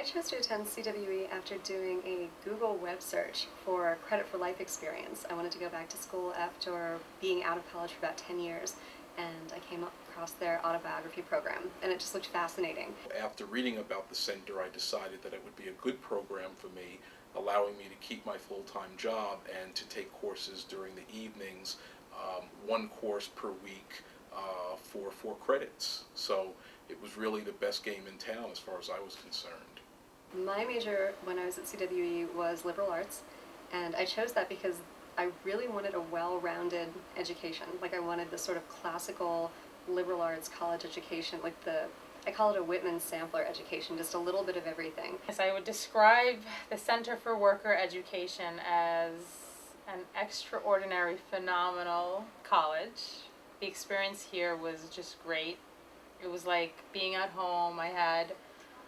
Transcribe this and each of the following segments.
I chose to attend CWE after doing a Google web search for Credit for Life experience. I wanted to go back to school after being out of college for about 10 years, and I came across their autobiography program, and it just looked fascinating. After reading about the center, I decided that it would be a good program for me, allowing me to keep my full-time job and to take courses during the evenings, one course per week for 4 credits. So it was really the best game in town as far as I was concerned. My major when I was at CWE was liberal arts, and I chose that because I really wanted a well-rounded education. Like I wanted the sort of classical liberal arts college education, like I call it a Whitman sampler education, just a little bit of everything. Yes, I would describe the Center for Worker Education as an extraordinary, phenomenal college. The experience here was just great. It was like being at home. I had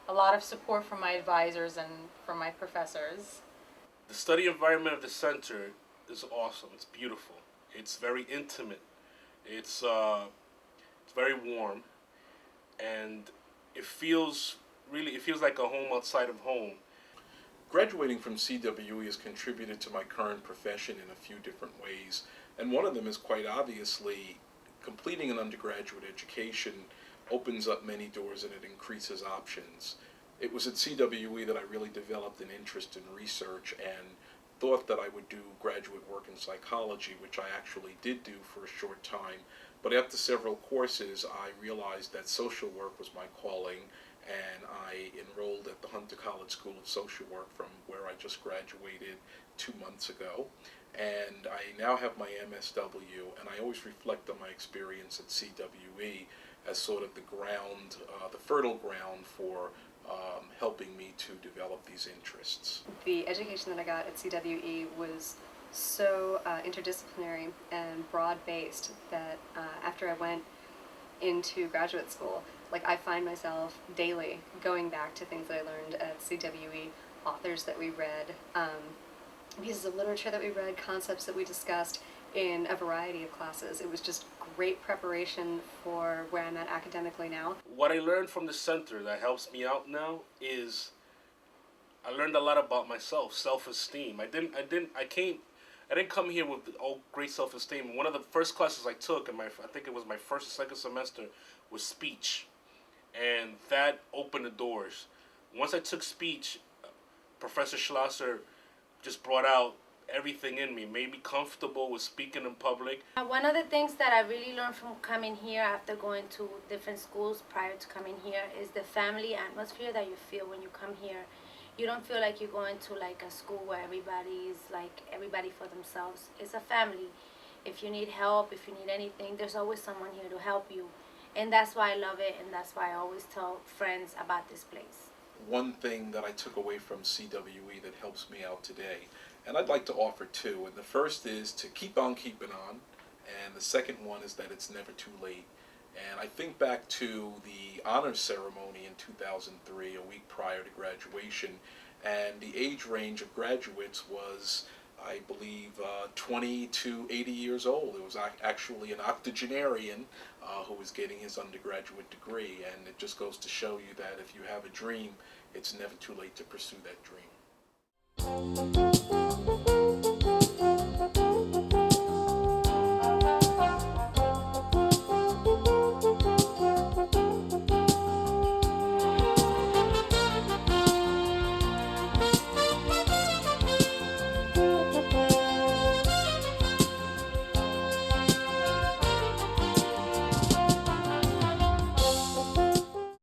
a lot of support from my advisors and from my professors. The study environment of the center is awesome. It's beautiful. It's very intimate. It's very warm, and it feels like a home outside of home. Graduating from CWE has contributed to my current profession in a few different ways, and one of them is quite obviously completing an undergraduate education opens up many doors and it increases options. It was at CWE that I really developed an interest in research and thought that I would do graduate work in psychology, which I actually did do for a short time. But after several courses, I realized that social work was my calling, and I enrolled at the Hunter College School of Social Work, from where I just graduated 2 months ago. And I now have my MSW, and I always reflect on my experience at CWE as sort of the fertile ground for helping me to develop these interests. The education that I got at CWE was so interdisciplinary and broad-based that after I went into graduate school, like I find myself daily going back to things that I learned at CWE, authors that we read, pieces of literature that we read, concepts that we discussed in a variety of classes. It was just great preparation for where I'm at academically now. What I learned from the center that helps me out now is I learned a lot about myself, self-esteem. I didn't come here with great self-esteem. One of the first classes I took I think it was my first or second semester, was speech, and that opened the doors. Once I took speech, Professor Schlosser just brought out everything in me, made me comfortable with speaking in public. One of the things that I really learned from coming here after going to different schools prior to coming here is the family atmosphere that you feel when you come here. You don't feel like you're going to like a school where everybody is like everybody for themselves. It's a family. If you need help, if you need anything, there's always someone here to help you. And that's why I love it, and that's why I always tell friends about this place. One thing that I took away from CWE that helps me out today, and I'd like to offer two, and the first is to keep on keeping on, and the second one is that it's never too late. And I think back to the honors ceremony in 2003, a week prior to graduation, and the age range of graduates was, I believe, 20 to 80 years old. It was actually an octogenarian who was getting his undergraduate degree, and it just goes to show you that if you have a dream, it's never too late to pursue that dream.